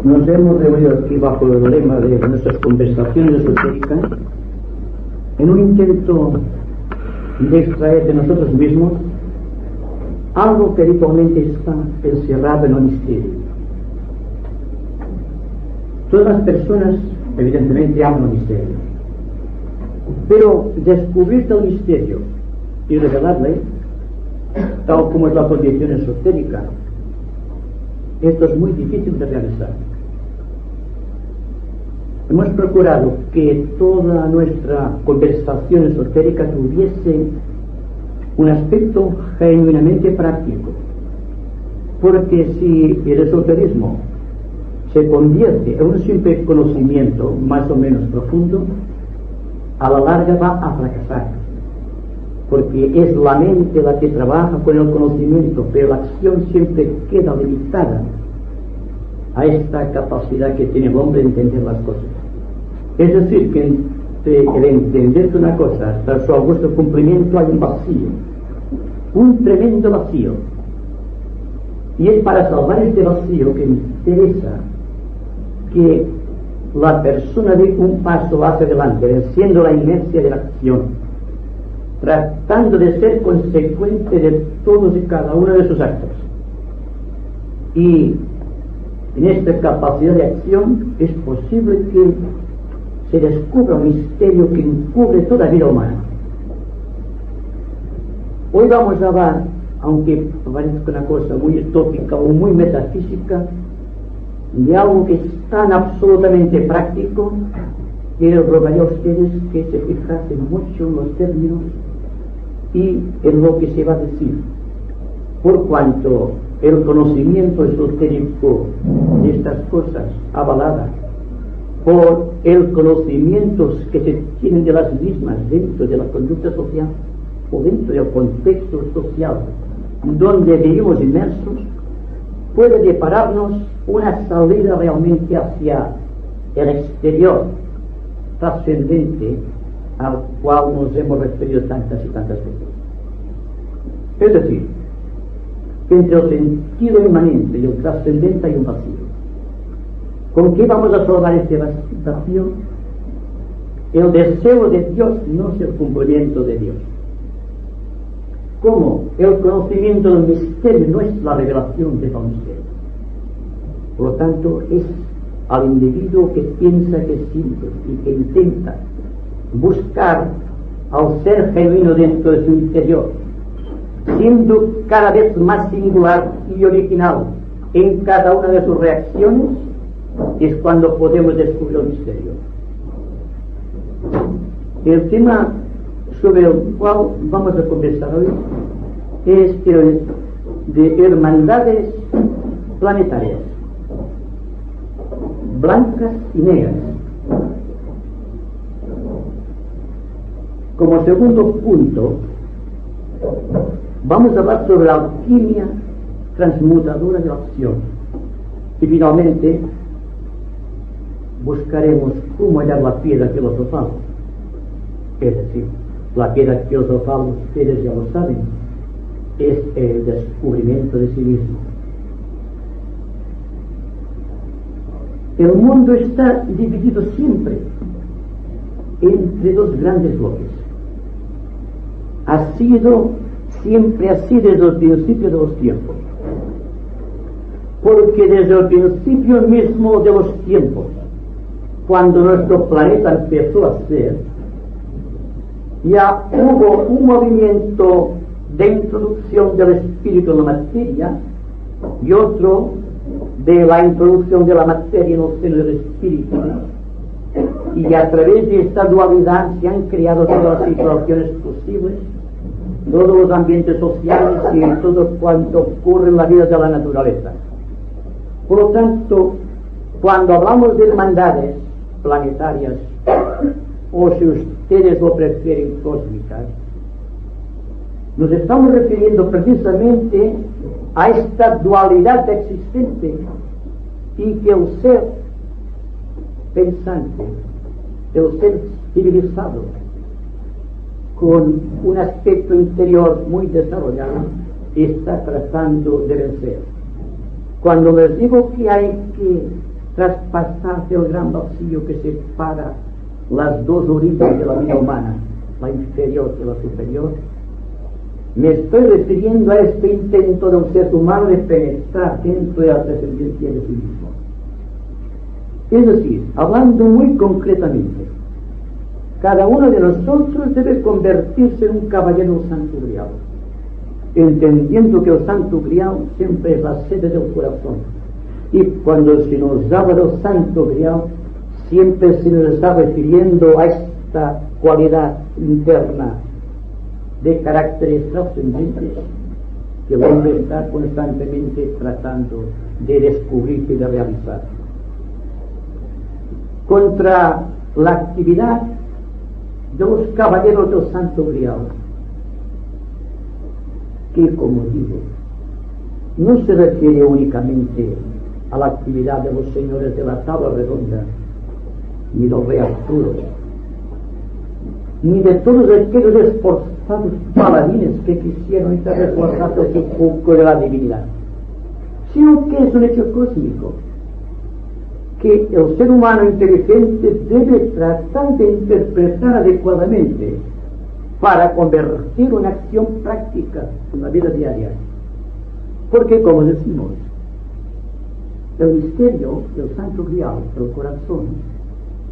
Nos hemos reunido aquí bajo el lema de nuestras conversaciones esotéricas en un intento de extraer de nosotros mismos algo que habitualmente está encerrado en el misterio. Todas las personas evidentemente aman el misterio, pero descubrir el misterio y revelarle, tal como es la condición esotérica, esto es muy difícil de realizar. Hemos procurado que toda nuestra conversación esotérica tuviese un aspecto genuinamente práctico, porque si el esoterismo se convierte en un simple conocimiento más o menos profundo, a la larga va a fracasar, porque es la mente la que trabaja con el conocimiento, pero la acción siempre queda limitada a esta capacidad que tiene el hombre de entender las cosas. Es decir, que entre el entender una cosa hasta su augusto cumplimiento hay un vacío, un tremendo vacío, y es para salvar este vacío que me interesa que la persona dé un paso hacia adelante, venciendo la inercia de la acción, tratando de ser consecuente de todos y cada uno de sus actos. Y en esta capacidad de acción es posible que se descubra un misterio que encubre toda vida humana. Hoy vamos a hablar, aunque parezca una cosa muy utópica o muy metafísica, de algo que es tan absolutamente práctico que les rogaría a ustedes que se fijasen mucho en los términos y en lo que se va a decir, por cuanto el conocimiento esotérico de estas cosas avaladas por el conocimiento que se tienen de las mismas dentro de la conducta social o dentro del contexto social donde vivimos inmersos, puede depararnos una salida realmente hacia el exterior trascendente al cual nos hemos referido tantas y tantas veces. Es decir, que entre el sentido inmanente y el trascendente hay un vacío. ¿Con qué vamos a salvar este vacío? El deseo de Dios no es el cumplimiento de Dios. ¿Cómo? El conocimiento del misterio no es la revelación de tal misterio. Por lo tanto, es al individuo que piensa, que siente y que intenta buscar al ser genuino dentro de su interior, siendo cada vez más singular y original en cada una de sus reacciones, es cuando podemos descubrir el misterio. El tema sobre el cual vamos a conversar hoy es el de hermandades planetarias, blancas y negras. Como segundo punto, vamos a hablar sobre la alquimia transmutadora de la acción, y finalmente buscaremos cómo hallar la piedra filosofal. Es decir, la piedra filosofal, ustedes ya lo saben, es el descubrimiento de sí mismo. El mundo está dividido siempre entre dos grandes bloques. Ha sido siempre así desde el principio de los tiempos, porque desde el principio mismo de los tiempos, cuando nuestro planeta empezó a ser, ya hubo un movimiento de introducción del espíritu en la materia y otro de la introducción de la materia en el seno del espíritu, y a través de esta dualidad se han creado todas las situaciones posibles, todos los ambientes sociales y todo cuanto ocurre en la vida de la naturaleza. Por lo tanto, cuando hablamos de hermandades planetarias, o si ustedes lo prefieren cósmicas, nos estamos refiriendo precisamente a esta dualidad existente, y que el ser pensante, el ser civilizado, con un aspecto interior muy desarrollado, está tratando de vencer. Cuando les digo que hay que traspasarse el gran vacío que separa las dos orillas de la vida humana, la inferior y la superior, me estoy refiriendo a este intento del ser humano de penetrar dentro de la trascendencia de sí mismo. Es decir, hablando muy concretamente, cada uno de nosotros debe convertirse en un caballero del Santo Grial, entendiendo que el Santo Grial siempre es la sede del corazón. Y cuando se nos habla del Santo Grial, siempre se nos está refiriendo a esta cualidad interna de caracteres trascendentes que el hombre está constantemente tratando de descubrir y de realizar. Contra la actividad de los caballeros del Santo Grial, que, como digo, no se refiere únicamente a la actividad de los señores de la tabla redonda, ni del rey Arturo, ni de todos aquellos esforzados paladines que quisieron estar resguardados el poco de la divinidad, sino que es un hecho cósmico que el ser humano inteligente debe tratar de interpretar adecuadamente para convertir una acción práctica en la vida diaria. Porque, como decimos, el misterio del Santo Grial, el corazón,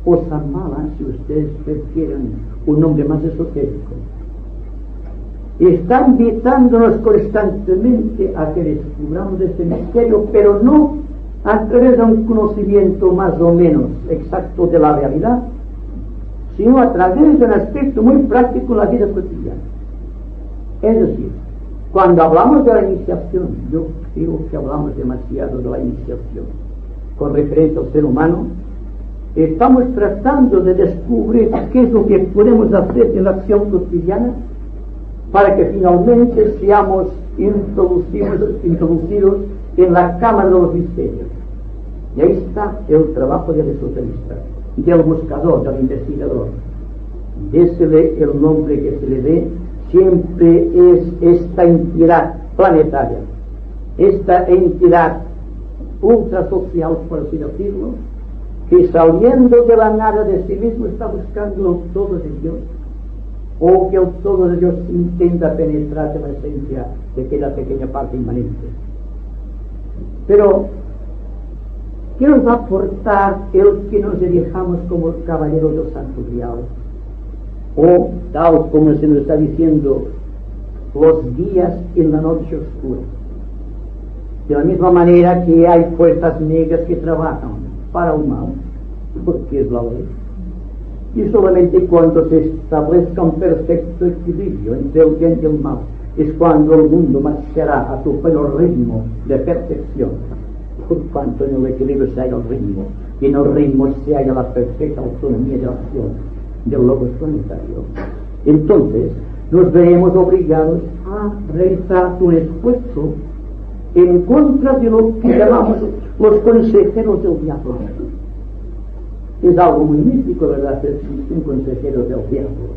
o Samala, si ustedes prefieren un nombre más esotérico, está invitándonos constantemente a que descubramos este misterio, pero no a través de un conocimiento más o menos exacto de la realidad, sino a través de un aspecto muy práctico en la vida cotidiana. Es decir, cuando hablamos de la iniciación, yo creo que hablamos demasiado de la iniciación con referencia al ser humano. Estamos tratando de descubrir qué es lo que podemos hacer en la acción cotidiana para que finalmente seamos introducidos en la cámara de los misterios. Y ahí está el trabajo del esoterista, del buscador, del investigador. Désele el nombre que se le dé, siempre es esta entidad planetaria, esta entidad ultrasocial, por así decirlo, que saliendo de la nada de sí mismo está buscando el todo de Dios, o que el todo de Dios intenta penetrar en la esencia de aquella pequeña parte inmanente. Pero ¿qué nos va a aportar el que nos elijamos como caballeros del Santo Grial? O, tal como se nos está diciendo, los guías en la noche oscura. De la misma manera que hay fuerzas negras que trabajan para el mal, porque es la ley. Y solamente cuando se establezca un perfecto equilibrio entre el bien y el mal, es cuando el mundo marchará a su pleno ritmo de perfección. Por cuanto en el equilibrio se halla el ritmo, y en el ritmo se halla la perfecta autonomía de la acción del logos planetario, entonces nos veremos obligados a realizar un esfuerzo en contra de lo que llamamos los consejeros del diablo. Es algo muy místico, ¿verdad?, que existen consejeros del diablo.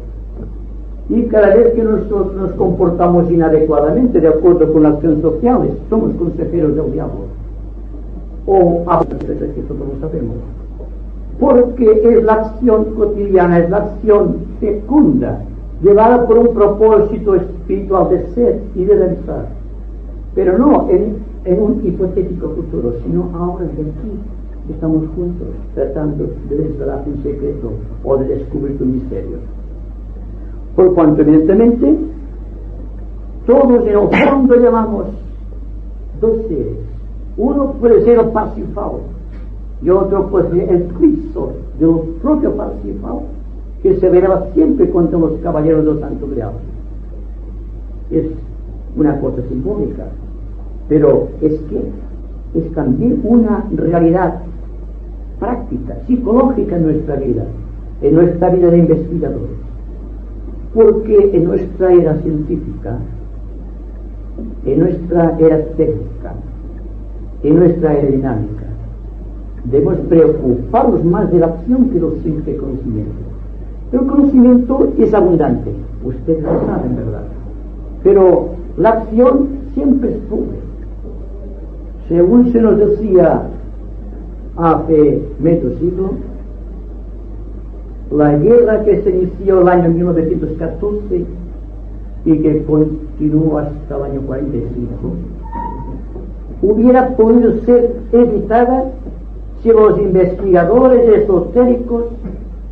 Y cada vez que nosotros nos comportamos inadecuadamente de acuerdo con las acciones sociales, somos consejeros del diablo. O a veces que todos lo sabemos. Porque es la acción cotidiana, es la acción fecunda, llevada por un propósito espiritual de ser y de realizar. Pero no en un hipotético futuro, sino ahora y aquí. Estamos juntos tratando de desvelar un secreto o de descubrir un misterio. Por cuanto, evidentemente, todos en el fondo llamamos dos seres. Uno puede ser el Parsifal y otro puede ser el Cristo del propio Parsifal, que se velaba siempre contra los caballeros del Santo Grial. Es una cosa simbólica, pero es también una realidad práctica, psicológica en nuestra vida de investigadores. Porque en nuestra era científica, en nuestra era técnica, en nuestra era dinámica, debemos preocuparnos más de la acción que del simple conocimiento. El conocimiento es abundante, ustedes lo saben, ¿verdad? Pero la acción siempre es pobre. Según se nos decía hace medio siglo, la guerra que se inició el año 1914 y que continuó hasta el año 45, hubiera podido ser evitada si los investigadores esotéricos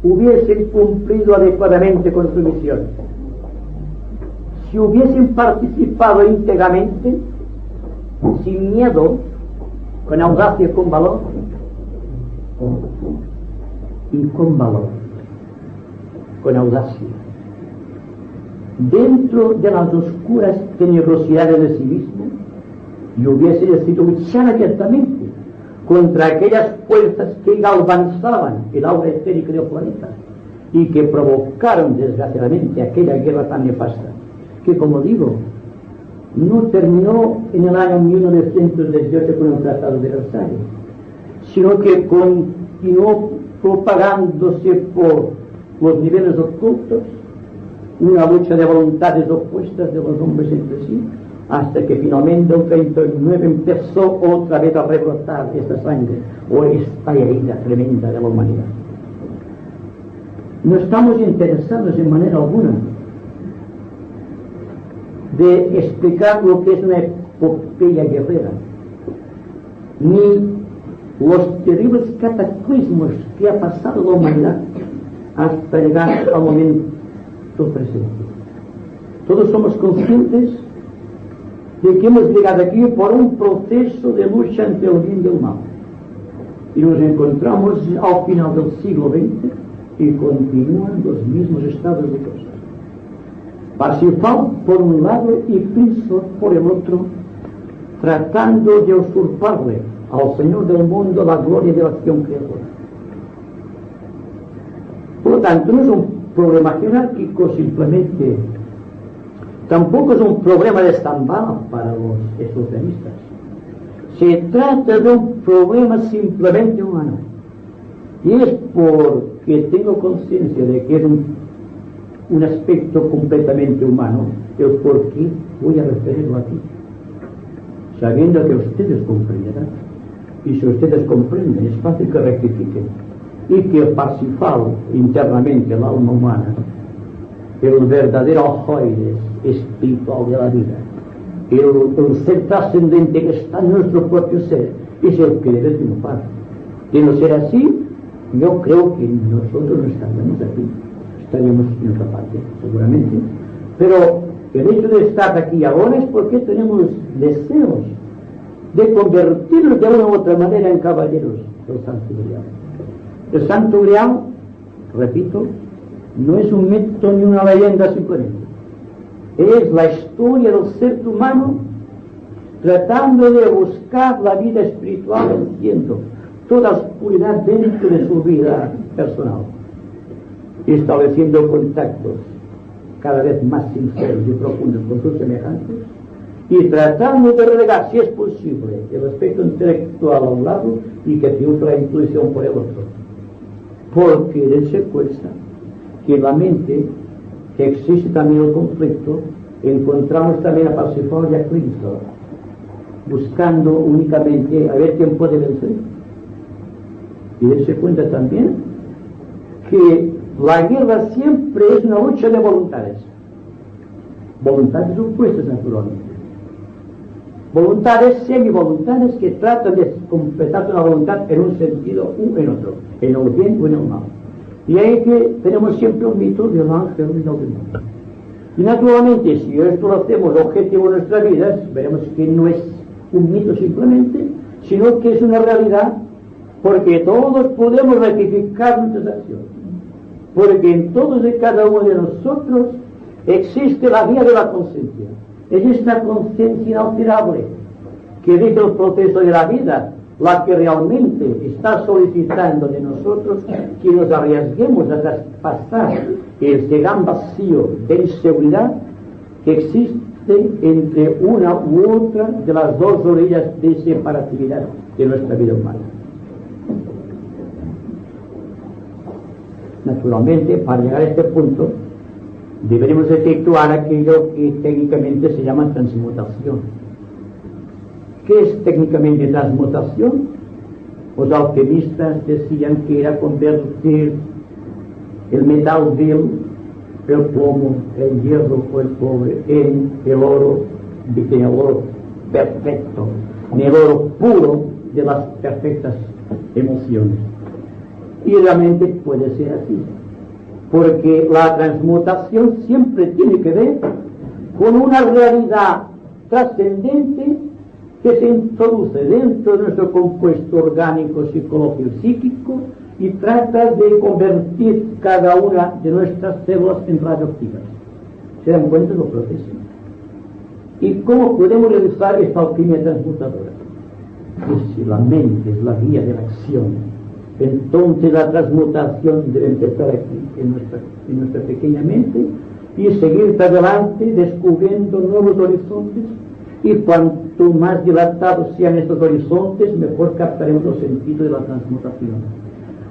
hubiesen cumplido adecuadamente con su misión, si hubiesen participado íntegramente, sin miedo, con audacia y con valor, con audacia, dentro de las oscuras tenebrosidades del sí mismo, y hubiese decidido luchar abiertamente contra aquellas fuerzas que galvanizaban el aura etérica del planeta y que provocaron desgraciadamente aquella guerra tan nefasta, que, como digo, no terminó en el año 1918 con el Tratado de Versalles, sino que continuó propagándose por los niveles ocultos, una lucha de voluntades opuestas de los hombres entre sí, hasta que finalmente en 39 empezó otra vez a rebrotar esta sangre o esta herida tremenda de la humanidad. No estamos interesados en manera alguna de explicar lo que es una epopeya guerrera, ni los terribles cataclismos que ha pasado la humanidad hasta llegar al momento presente. Todos somos conscientes de que hemos llegado aquí por un proceso de lucha entre el bien y el mal, y nos encontramos al final del siglo XX y continúan los mismos estados de cosas. Parsifal por un lado y Cristo por el otro, tratando de usurparle al Señor del mundo la gloria de la acción creadora. Por lo tanto, no es un problema jerárquico simplemente, tampoco es un problema de stand-by para los esoteristas. Se trata de un problema simplemente humano, y es porque tengo conciencia de que es un aspecto completamente humano el por qué voy a referirlo aquí, sabiendo que ustedes comprenderán, y si ustedes comprenden es fácil que rectifiquen, y que Parsifal internamente el alma humana, el verdadero aljoides espiritual de la vida, el ser trascendente que está en nuestro propio ser, es el que debe triunfar. De no ser así, yo creo que nosotros no estaríamos aquí, estaríamos en otra parte, seguramente. Pero el hecho de estar aquí ahora es porque tenemos deseos de convertirnos de una u otra manera en caballeros del Santo Grial. El Santo Grial, repito, no es un mito ni una leyenda simplemente. Es la historia del ser humano tratando de buscar la vida espiritual, venciendo toda oscuridad dentro de su vida personal, estableciendo contactos cada vez más sinceros y profundos con sus semejantes, y tratando de relegar, si es posible, el aspecto intelectual a un lado y que triunfe la intuición por el otro. Porque de se cuesta que en la mente, que existe también el conflicto, encontramos también a Parsifal y a Cristo, buscando únicamente a ver quién puede vencer. Y darse cuenta también que la guerra siempre es una lucha de voluntades opuestas naturalmente, voluntades semi-voluntades que tratan de completar una voluntad en un sentido u en otro, en el bien o en el mal. Y ahí que tenemos siempre un mito del ángel y del demonio. Y naturalmente, si esto lo hacemos objetivo de nuestras vidas, veremos que no es un mito simplemente, sino que es una realidad, porque todos podemos rectificar nuestras acciones, porque en todos y cada uno de nosotros existe la vía de la conciencia. Es esta conciencia inalterable que dice el proceso de la vida, la que realmente está solicitando de nosotros que nos arriesguemos a traspasar el gran vacío de inseguridad que existe entre una u otra de las dos orillas de separatividad de nuestra vida humana. Naturalmente, para llegar a este punto, deberemos efectuar aquello que técnicamente se llama transmutación. ¿Qué es técnicamente transmutación? Los alquimistas decían que era convertir el metal vil, el plomo, el hierro o el cobre en el oro perfecto, en el oro puro de las perfectas emociones. Y realmente puede ser así, porque la transmutación siempre tiene que ver con una realidad trascendente que se introduce dentro de nuestro compuesto orgánico, psicológico y psíquico y trata de convertir cada una de nuestras células en radioactivas. ¿Se dan cuenta de los procesos? ¿Y cómo podemos realizar esta alquimia transmutadora? Pues si la mente es la guía de la acción, entonces la transmutación debe empezar aquí, en nuestra pequeña mente, y seguir adelante descubriendo nuevos horizontes, y cuanto más dilatados sean estos horizontes, mejor captaremos los sentidos de la transmutación.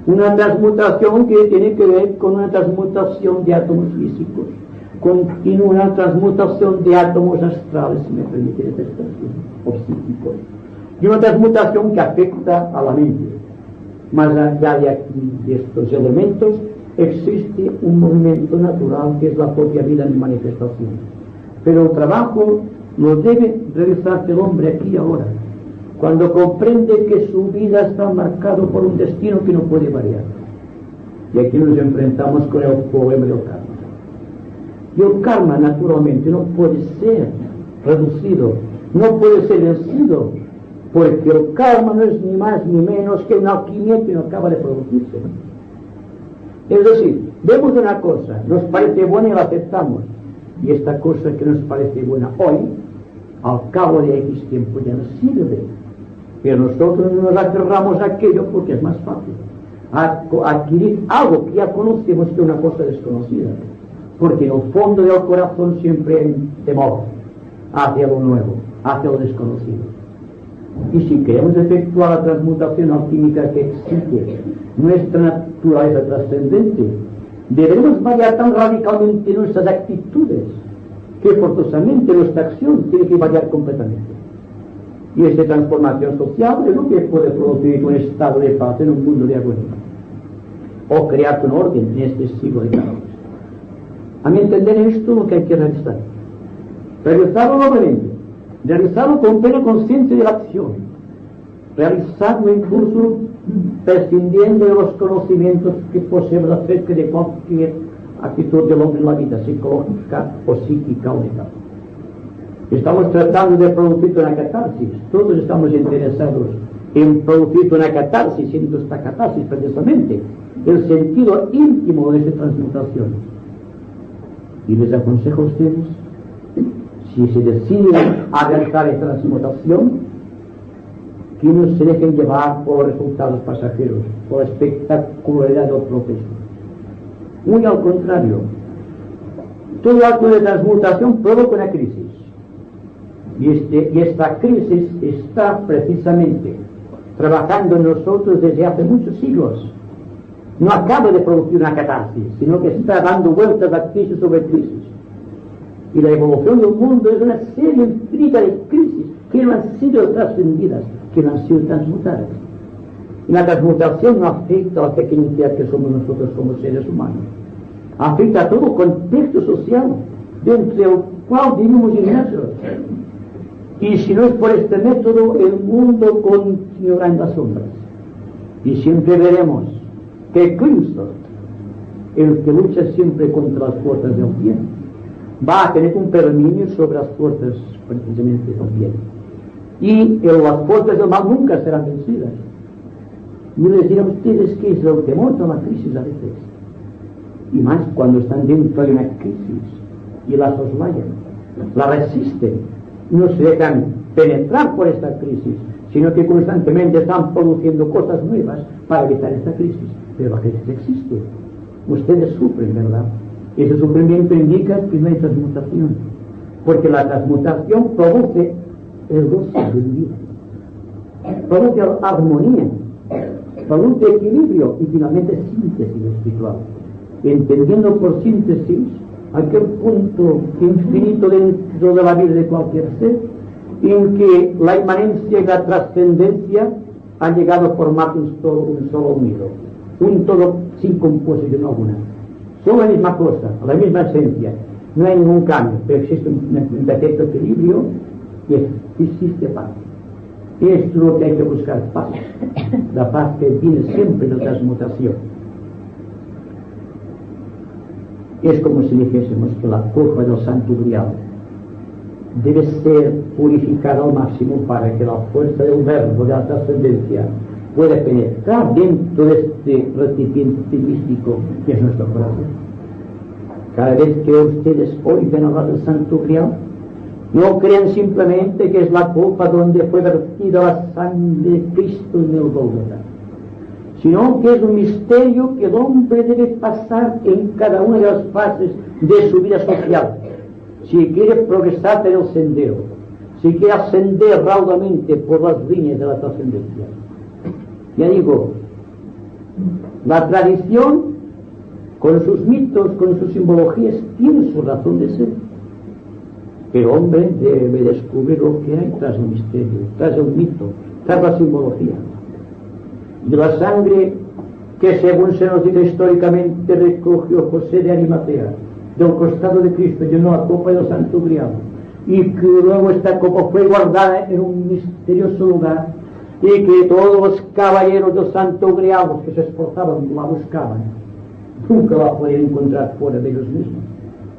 Una transmutación que tiene que ver con una transmutación de átomos físicos, con una transmutación de átomos astrales, si me permite esta expresión, o psíquicos, y una transmutación que afecta a la mente. Más allá de aquí, de estos elementos, existe un movimiento natural que es la propia vida en manifestación. Pero el trabajo lo debe realizarse el hombre aquí y ahora, cuando comprende que su vida está marcado por un destino que no puede variar. Y aquí nos enfrentamos con el problema del karma. Y el karma, naturalmente, no puede ser reducido, no puede ser vencido, porque el karma no es ni más ni menos que una alquimia que no acaba de producirse. Es decir, vemos una cosa, nos parece buena y la aceptamos, y esta cosa que nos parece buena hoy, al cabo de X tiempo ya nos sirve, pero nosotros no nos aferramos a aquello porque es más fácil adquirir algo que ya conocemos que una cosa desconocida, porque en el fondo del corazón siempre hay temor hacia lo nuevo, hacia lo desconocido. Y si queremos efectuar la transmutación alquímica que exige nuestra naturaleza trascendente, debemos variar tan radicalmente nuestras actitudes que forzosamente nuestra acción tiene que variar completamente. Y esta transformación social es lo que puede producir un estado de paz en un mundo de agonía, o crear un orden en este siglo de caos. A mi entender, esto es lo que hay que realizar. Realizarlo nuevamente, realizarlo con plena conciencia de la acción, realizarlo incluso prescindiendo de los conocimientos que poseemos acerca de cualquier actitud del hombre en la vida, psicológica o psíquica o mental. Estamos tratando de producir una catarsis, todos estamos interesados en producir una catarsis, siendo esta catarsis precisamente el sentido íntimo de esta transmutación. Y les aconsejo a ustedes, si se deciden a realizar esta transmutación, que no se dejen llevar por los resultados pasajeros, por la espectacularidad del proceso. Muy al contrario, todo acto de transmutación provoca una crisis. Y esta crisis está precisamente trabajando en nosotros desde hace muchos siglos. No acaba de producir una catarsis, sino que está dando vueltas a crisis sobre crisis. Y la evolución del mundo es una serie infinita de crisis que no han sido trascendidas, que no han sido transmutadas. Y la transmutación no afecta a la pequeñidad que somos nosotros como seres humanos. Afecta a todo el contexto social dentro del cual vivimos inmersos. Y si no es por este método, el mundo continuará en las sombras. Y siempre veremos que Cristo, el que lucha siempre contra las fuerzas del bien, va a tener un predominio sobre las fuerzas precisamente del bien. Y las fuerzas del mal nunca serán vencidas. Y les diré a ustedes que es el temor de la crisis a veces. Y más cuando están dentro de una crisis y la soslayan, la resisten. No se dejan penetrar por esta crisis, sino que constantemente están produciendo cosas nuevas para evitar esta crisis. Pero la crisis existe. Ustedes sufren, ¿verdad? Ese sufrimiento indica que no hay transmutación, porque la transmutación produce el gozo de vida, produce armonía, produce equilibrio y finalmente síntesis espiritual. Entendiendo por síntesis aquel punto infinito dentro de la vida de cualquier ser, en que la inmanencia y la trascendencia han llegado a formar un solo unido, un todo sin composición alguna. Son la misma cosa, la misma esencia, no hay ningún cambio, pero existe un perfecto equilibrio y existe paz. Y esto es lo que hay que buscar, paz. La paz que viene siempre de transmutación. Es como si dijésemos que la copa del Santo Grial debe ser purificada al máximo para que la fuerza del verbo de la trascendencia pueda penetrar dentro de este recipiente místico que es nuestro corazón. Cada vez que ustedes oigan hablar del Santo Grial, no crean simplemente que es la copa donde fue vertida la sangre de Cristo en el Gólgota, sino que es un misterio que el hombre debe pasar en cada una de las fases de su vida social, si quiere progresar en el sendero, si quiere ascender raudamente por las líneas de la trascendencia. Ya digo, la tradición, con sus mitos, con sus simbologías, tiene su razón de ser. Pero el hombre debe descubrir lo que hay tras el misterio, tras el mito, tras la simbología. Y la sangre que, según se nos dice históricamente, recogió José de Arimatea del costado de Cristo, llenó la copa del Santo Grial, y que luego esta copa fue guardada en un misterioso lugar, y que todos los caballeros del Santo Grial, los que se esforzaban, la buscaban, nunca la podían encontrar fuera de ellos mismos.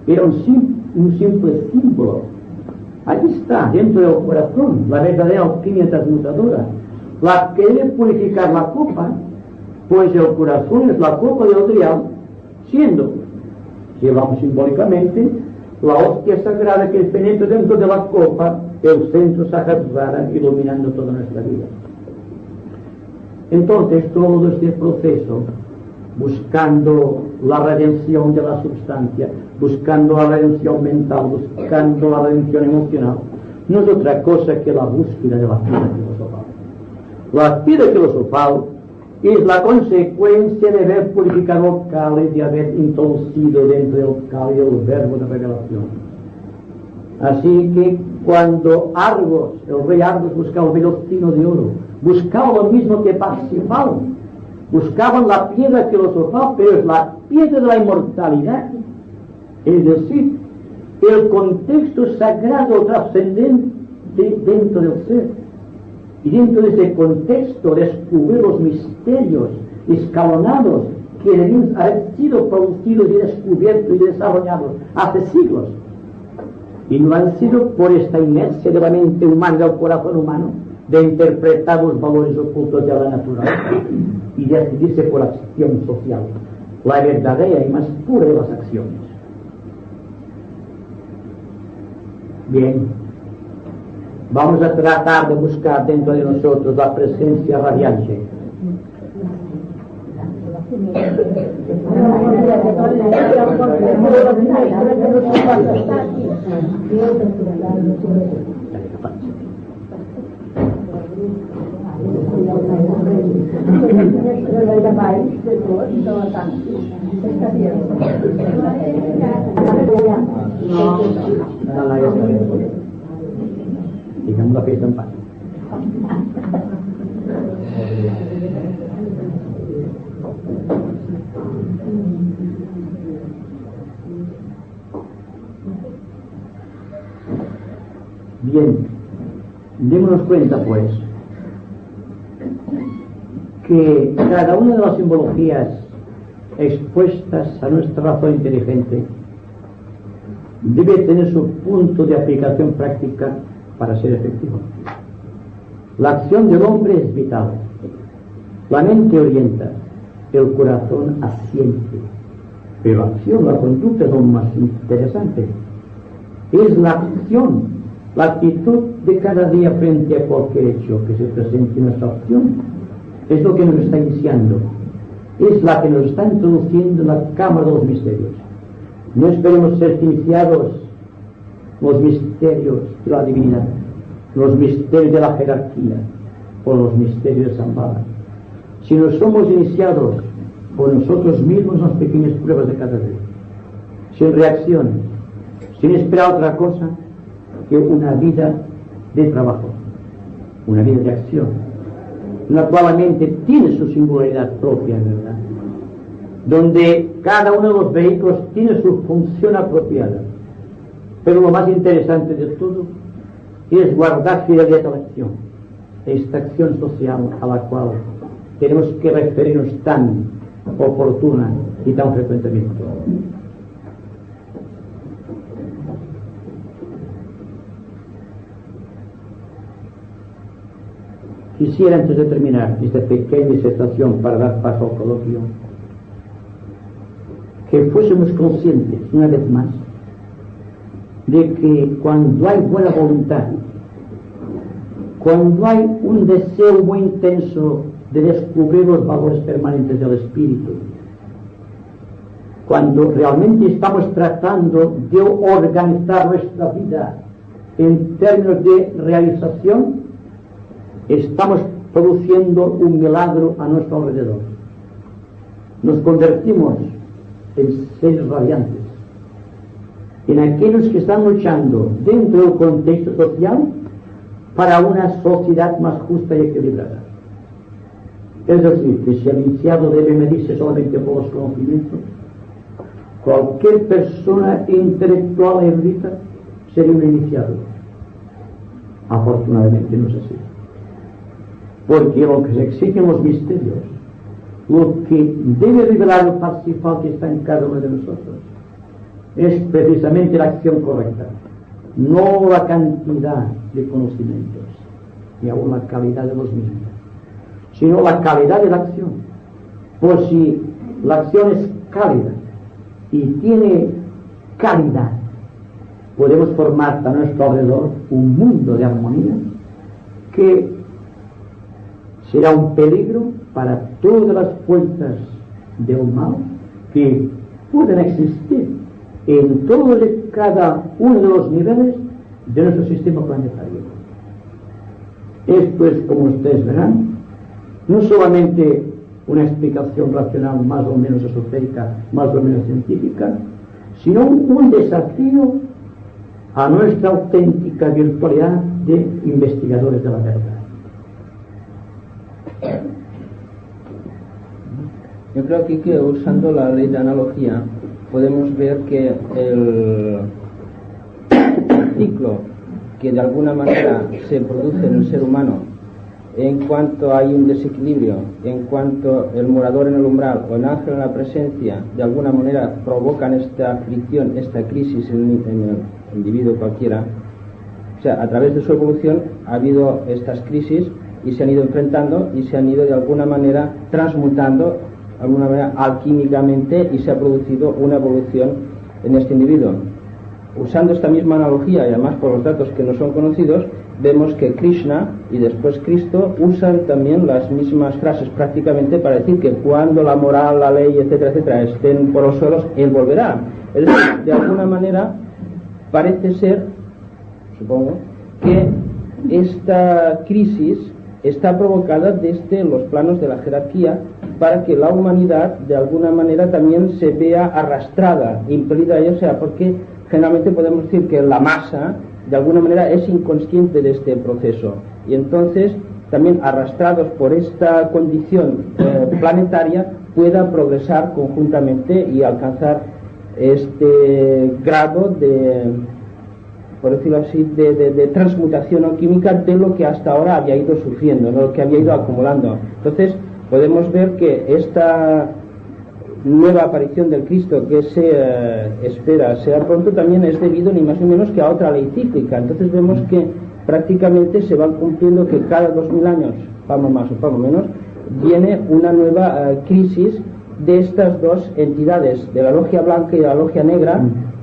Era un simple símbolo. Allí está, dentro del corazón, la verdadera alquimia transmutadora, la que debe purificar la copa, pues el corazón es la copa del Grial, siendo, si hablamos simbólicamente, la hostia sagrada que penetra dentro de la copa, el centro Sahasrara, iluminando toda nuestra vida. Entonces, todo este proceso, buscando la redención de la substancia, buscando la redención mental, buscando la redención emocional, no es otra cosa que la búsqueda de la piedra filosofal. La piedra filosofal es la consecuencia de haber purificado el cáliz, de haber introducido dentro del cáliz el verbo de revelación. Así que cuando Argos, el rey Argos, buscaba el velocino de oro, buscaba lo mismo que Parsifal, buscaban la piedra filosofal, pero es la piedra de la inmortalidad, es decir, el contexto sagrado trascendente dentro del ser. Y dentro de ese contexto descubrir los misterios escalonados que deben haber sido producidos y descubiertos y desarrollados hace siglos. Y no han sido por esta inercia de la mente humana, del corazón humano, de interpretar los valores ocultos de la naturaleza y de decidirse por la acción social, la verdadera y más pura de las acciones. Bien, vamos a tratar de buscar dentro de nosotros la presencia radiante. Digamos la fiesta en paz. Bien, démonos cuenta pues que cada una de las simbologías expuestas a nuestra razón inteligente debe tener su punto de aplicación práctica para ser efectivo. La acción del hombre es vital. La mente orienta, el corazón asiente, pero la acción, la conducta es lo más interesante. Es la acción, la actitud de cada día frente a cualquier hecho que se presente en nuestra acción. Es lo que nos está iniciando, es la que nos está introduciendo en la cámara de los misterios. No esperemos ser iniciados los misterios de la divinidad, los misterios de la jerarquía o los misterios de San Bala, sino somos iniciados por nosotros mismos en las pequeñas pruebas de cada día, sin reacciones, sin esperar otra cosa que una vida de trabajo, una vida de acción, naturalmente tiene su singularidad propia, ¿verdad? Donde cada uno de los vehículos tiene su función apropiada. Pero lo más interesante de todo es guardar fidelidad a la acción, esta acción social a la cual tenemos que referirnos tan oportuna y tan frecuentemente. Quisiera, antes de terminar esta pequeña disertación para dar paso al coloquio, que fuésemos conscientes, una vez más, de que cuando hay buena voluntad, cuando hay un deseo muy intenso de descubrir los valores permanentes del espíritu, cuando realmente estamos tratando de organizar nuestra vida en términos de realización, estamos produciendo un milagro a nuestro alrededor. Nos convertimos en seres radiantes, en aquellos que están luchando dentro del contexto social para una sociedad más justa y equilibrada. Es decir, que si el iniciado debe medirse solamente por los conocimientos, cualquier persona intelectual e erudita sería un iniciado. Afortunadamente no es así. Porque lo que se exigen los misterios, lo que debe revelar el Parsifal que está en cada uno de nosotros, es precisamente la acción correcta, no la cantidad de conocimientos, ni aún la calidad de los mismos, sino la calidad de la acción. Por si la acción es cálida y tiene calidad, podemos formar a nuestro alrededor un mundo de armonía que será un peligro para todas las fuerzas del mal que pueden existir en todos y cada uno de los niveles de nuestro sistema planetario. Esto es, como ustedes verán, no solamente una explicación racional más o menos esotérica, más o menos científica, sino un desafío a nuestra auténtica virtualidad de investigadores de la verdad. Yo creo aquí que usando la ley de analogía podemos ver que el ciclo que de alguna manera se produce en el ser humano en cuanto hay un desequilibrio, en cuanto el morador en el umbral o el ángel en la presencia de alguna manera provocan esta aflicción, esta crisis en el individuo cualquiera, o sea, a través de su evolución ha habido estas crisis y se han ido enfrentando y se han ido de alguna manera transmutando, de alguna manera alquímicamente, y se ha producido una evolución en este individuo. Usando esta misma analogía y además por los datos que no son conocidos, vemos que Krishna y después Cristo usan también las mismas frases prácticamente para decir que cuando la moral, la ley, etcétera, etcétera, estén por los suelos, Él volverá. Es decir, de alguna manera parece ser, supongo, que esta crisis está provocada desde los planos de la jerarquía para que la humanidad de alguna manera también se vea arrastrada, impelida a ello, o sea, porque generalmente podemos decir que la masa de alguna manera es inconsciente de este proceso y entonces también arrastrados por esta condición planetaria pueda progresar conjuntamente y alcanzar este grado de, por decirlo así, de transmutación alquímica de lo que hasta ahora había ido sufriendo, de lo que había ido acumulando. Entonces podemos ver que esta nueva aparición del Cristo que se espera sea pronto también es debido ni más ni menos que a otra ley cíclica. Entonces vemos que prácticamente se van cumpliendo que cada 2000 años, vamos más o vamos menos, viene una nueva crisis de estas dos entidades, de la logia blanca y de la logia negra,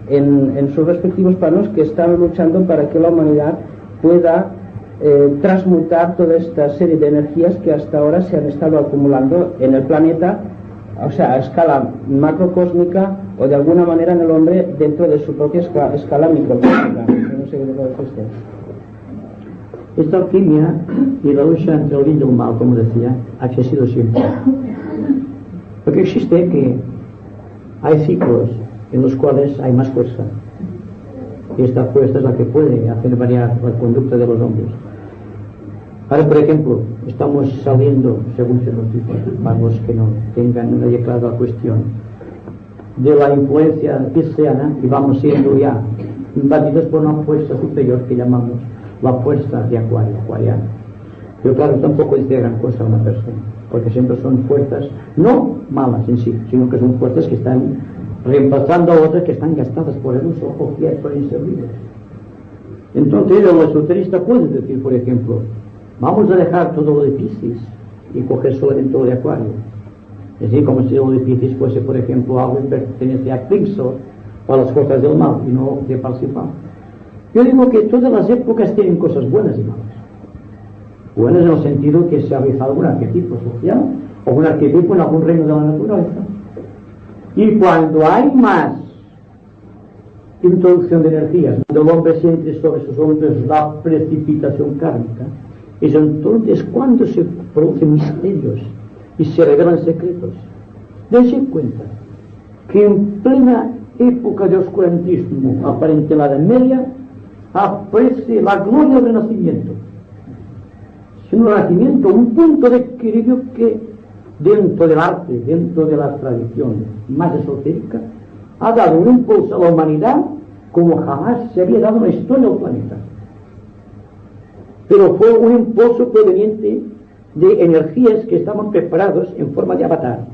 en sus respectivos planos, que están luchando para que la humanidad pueda transmutar toda esta serie de energías que hasta ahora se han estado acumulando en el planeta, o sea, a escala macrocósmica o de alguna manera en el hombre dentro de su propia escala microcósmica. No sé qué te parece usted. Esta alquimia y la lucha entre el bien y el mal, como decía, ha existido siempre. Lo que existe es que hay ciclos en los cuales hay más fuerza. Y esta fuerza es la que puede hacer variar la conducta de los hombres. Ahora, por ejemplo, estamos saliendo, según se nos dice, para los que no tengan nadie clara la cuestión, de la influencia cristiana y vamos siendo ya invadidos por una fuerza superior que llamamos la fuerza de Acuario, acuariana. Pero claro, tampoco dice gran cosa a una persona, porque siempre son fuerzas no malas en sí, sino que son fuerzas que están reemplazando a otras que están gastadas por el uso o que son inservibles. Entonces el esoterista puede decir, por ejemplo, vamos a dejar todo lo de Piscis y coger solamente lo de Acuario. Es decir, como si lo de Piscis fuese, por ejemplo, algo que pertenece a Cristo o a las cosas del mal y no de Parsifal. Yo digo que todas las épocas tienen cosas buenas y malas. Buenas en el sentido que se ha realizado algún arquetipo social o un arquetipo en algún reino de la naturaleza. Y cuando hay más introducción de energías, cuando el hombre siente sobre sus hombros la precipitación kármica, es entonces cuando se producen misterios y se revelan secretos. Dense cuenta que en plena época de oscurantismo, aparente en la Edad Media, aparece la gloria del Renacimiento. Siendo el Renacimiento un punto de equilibrio que dentro del arte, dentro de la tradición más esotérica, ha dado un impulso a la humanidad como jamás se había dado en la historia del planeta. Pero fue un impulso proveniente de energías que estaban preparados en forma de avatar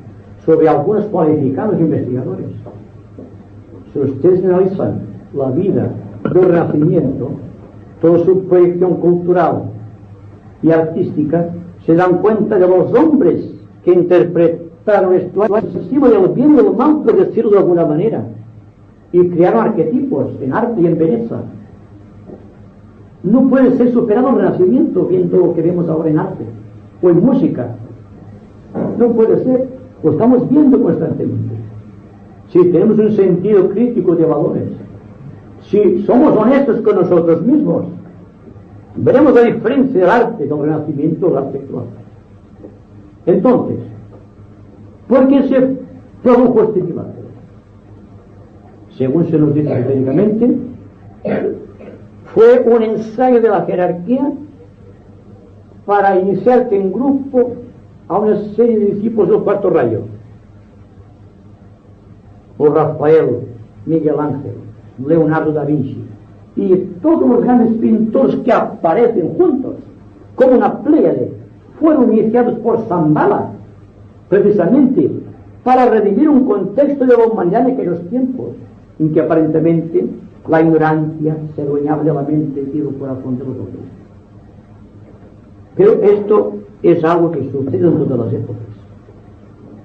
sobre algunos cualificados investigadores. Si ustedes analizan la vida del Renacimiento, toda su proyección cultural y artística, se dan cuenta de los hombres que interpretaron esto excesivo del bien y del mal, por decirlo de alguna manera, y crearon arquetipos en arte y en belleza. No puede ser superado el Renacimiento viendo lo que vemos ahora en arte o en música. No puede ser, lo estamos viendo constantemente. Si tenemos un sentido crítico de valores, si somos honestos con nosotros mismos, veremos la diferencia del arte del Renacimiento al arte actual. Entonces, ¿por qué se produjo este milagro? Según se nos dice históricamente, fue un ensayo de la jerarquía para iniciarte en grupo a una serie de discípulos del cuarto rayo. O Rafael, Miguel Ángel, Leonardo da Vinci y todos los grandes pintores que aparecen juntos como una pléyade fueron iniciados por Shambhala precisamente para redimir un contexto de la humanidad en aquellos tiempos en que aparentemente la ignorancia se adueñaba de la mente y del corazón de los hombres. Pero esto es algo que sucede en todas las épocas.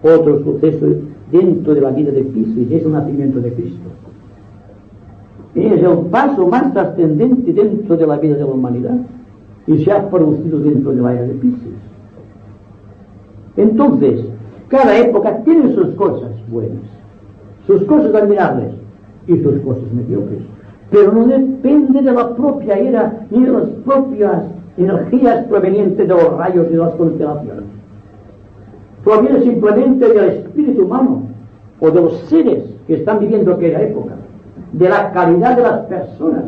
Otro suceso dentro de la vida de Piscis es el nacimiento de Cristo. Es el paso más trascendente dentro de la vida de la humanidad y se ha producido dentro de la era de Piscis. Entonces, cada época tiene sus cosas buenas, sus cosas admirables y sus cosas mediocres, pero no depende de la propia era ni de las propias energías provenientes de los rayos y de las constelaciones. Proviene simplemente del espíritu humano o de los seres que están viviendo aquella época, de la calidad de las personas.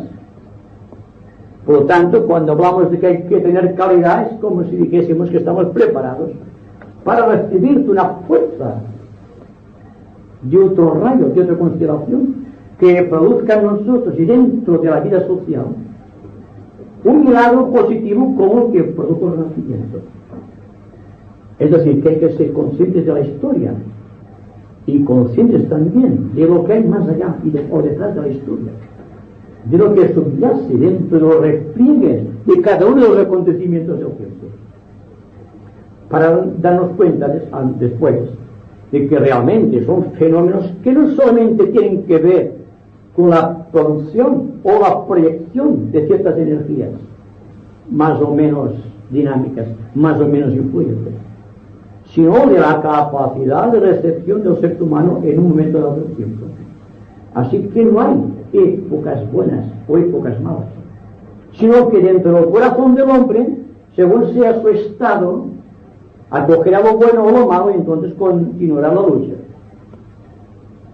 Por lo tanto, cuando hablamos de que hay que tener calidad, es como si dijésemos que estamos preparados para recibir una fuerza de otro rayo, de otra constelación, que produzca en nosotros y dentro de la vida social un milagro positivo como el que produjo el Renacimiento. Es decir, que hay que ser conscientes de la historia y conscientes también de lo que hay más allá o detrás de la historia, de lo que subyace dentro de los repliegues de cada uno de los acontecimientos del tiempo, para darnos cuenta después de que realmente son fenómenos que no solamente tienen que ver con la producción o la proyección de ciertas energías más o menos dinámicas, más o menos influyentes, sino de la capacidad de recepción del ser humano en un momento dado del tiempo. Así que no hay épocas buenas o épocas malas, sino que dentro del corazón del hombre, según sea su estado, acogerá lo bueno o lo malo y entonces continuará la lucha.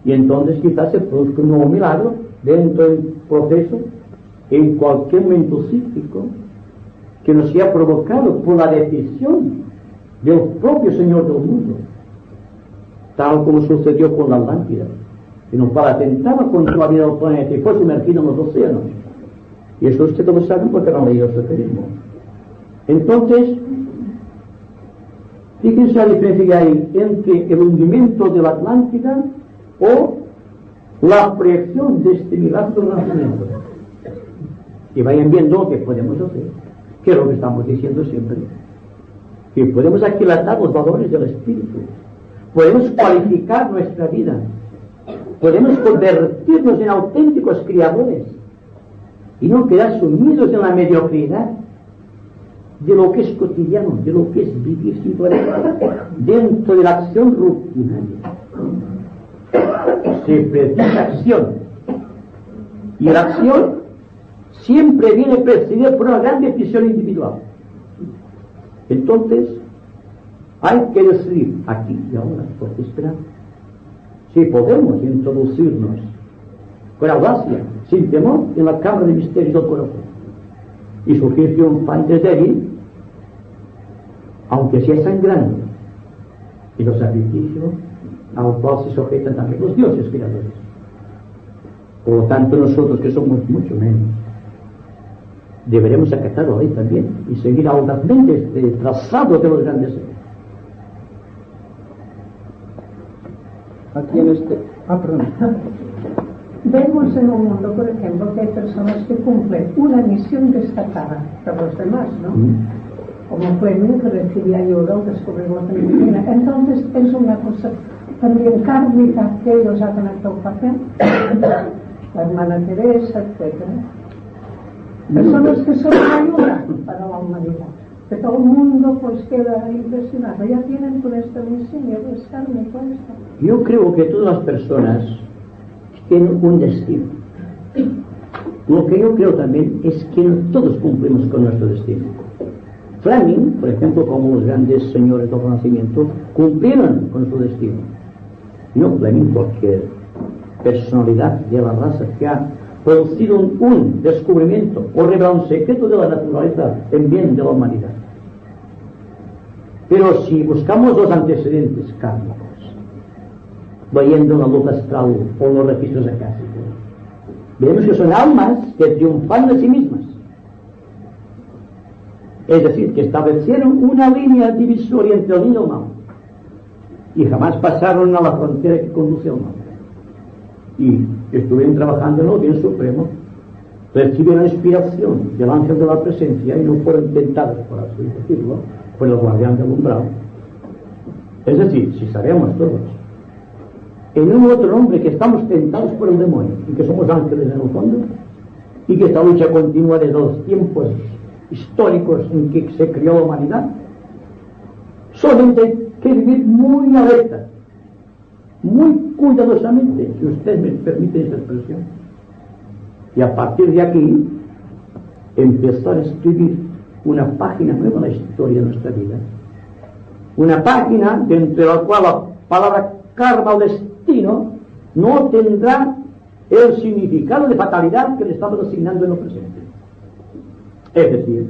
Y entonces quizás se produzca un nuevo milagro dentro del proceso en cualquier momento cíclico que nos sea provocado por la decisión del propio Señor del mundo, tal como sucedió con la Atlántida, en el cual atentaba contra la vida del planeta y fue sumergido en los océanos. Y eso ustedes lo saben porque han leído el esoterismo. Entonces, fíjense la diferencia que hay entre el hundimiento de la Atlántida o la proyección de este milagro del nacimiento. Y vayan viendo lo que podemos hacer, que es lo que estamos diciendo siempre, que podemos aquilatar los valores del espíritu, podemos cualificar nuestra vida, podemos convertirnos en auténticos criadores y no quedar sumidos en la mediocridad de lo que es cotidiano, de lo que es vivir simplemente dentro de la acción rutinaria. Se precisa acción, y la acción siempre viene precedida por una gran decisión individual. Entonces hay que decidir aquí y ahora, por qué esperar. Si podemos introducirnos con audacia, sin temor, en la cámara de misterios del corazón y surgir triunfantes de allí, aunque sea sangrando, y los sacrificios al cual se sujetan también los dioses creadores. Por lo tanto, nosotros, que somos mucho menos, deberemos acatarlo ahí también y seguir audazmente este trazado de los grandes seres. Aquí en este... perdón. Vemos en un mundo, por ejemplo, que hay personas que cumplen una misión destacada para los demás, ¿no? Como fue el que recibía ayuda o descubrimos la medicina. Entonces es una cosa también kármica que ellos hacen esta ocasión, la hermana Teresa, etc. Personas que son ayuda para la humanidad, que todo el mundo pues queda impresionado. Ya tienen por esta misión, y es kármico esto. Yo creo que todas las personas tienen un destino. Lo que yo creo también es que todos cumplimos con nuestro destino. Fleming, por ejemplo, como los grandes señores del Renacimiento, cumplieron con su destino. No Fleming, cualquier personalidad de la raza que ha producido un descubrimiento o revelado un secreto de la naturaleza en bien de la humanidad. Pero si buscamos los antecedentes kármicos, leyendo la luz astral o los registros acásicos, veremos que son almas que triunfaron de sí mismas. Es decir, que establecieron una línea divisoria entre el bien y el mal, y jamás pasaron a la frontera que conduce al mal. Y estuvieron trabajando en el bien supremo, recibieron inspiración del ángel de la presencia y no fueron tentados, por así decirlo, por el guardián del umbral. Es decir, si sabemos todos en un otro nombre que estamos tentados por el demonio y que somos ángeles en el fondo, y que esta lucha continúa desde los tiempos históricos en que se creó la humanidad, solamente hay que vivir muy alerta, muy cuidadosamente, si usted me permite esta expresión, y a partir de aquí empezar a escribir una página nueva en la historia de nuestra vida, una página dentro de la cual la palabra karma o destino no tendrá el significado de fatalidad que le estamos asignando en lo presente. Es decir,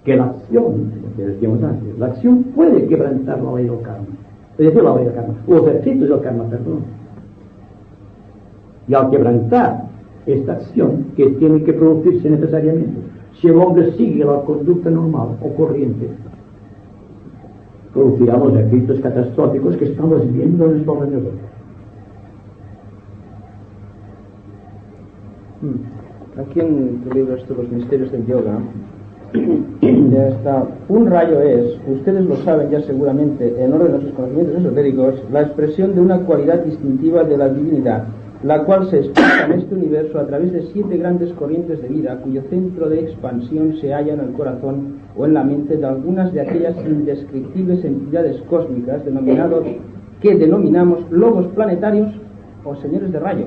que la acción, que decíamos antes, la acción puede quebrantar la ley del karma, es decir, la ley del karma, los efectos del karma, perdón. Y al quebrantar esta acción, que tiene que producirse necesariamente, si el hombre sigue la conducta normal o corriente, producirá los efectos catastróficos que estamos viendo en nuestro alrededor. Aquí en tu libro Los misterios del yoga ya está. Un rayo es, ustedes lo saben ya seguramente, en orden a sus conocimientos esotéricos, la expresión de una cualidad distintiva de la divinidad, la cual se expresa en este universo a través de 7 grandes corrientes de vida, cuyo centro de expansión se halla en el corazón o en la mente de algunas de aquellas indescriptibles entidades cósmicas que denominamos lobos planetarios o señores de rayo.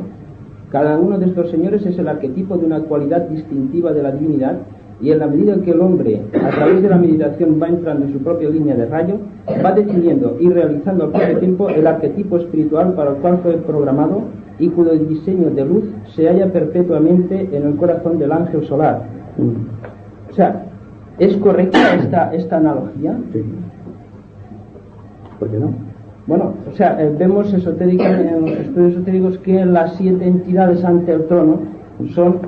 Cada uno de estos señores es el arquetipo de una cualidad distintiva de la divinidad, y en la medida en que el hombre, a través de la meditación, va entrando en su propia línea de rayo, va definiendo y realizando al propio tiempo el arquetipo espiritual para el cual fue programado y cuyo diseño de luz se halla perpetuamente en el corazón del ángel solar. O sea, ¿Es correcta esta analogía? Sí. ¿Por qué no? Bueno, o sea, vemos esotéricamente en los estudios esotéricos que las 7 entidades ante el trono son,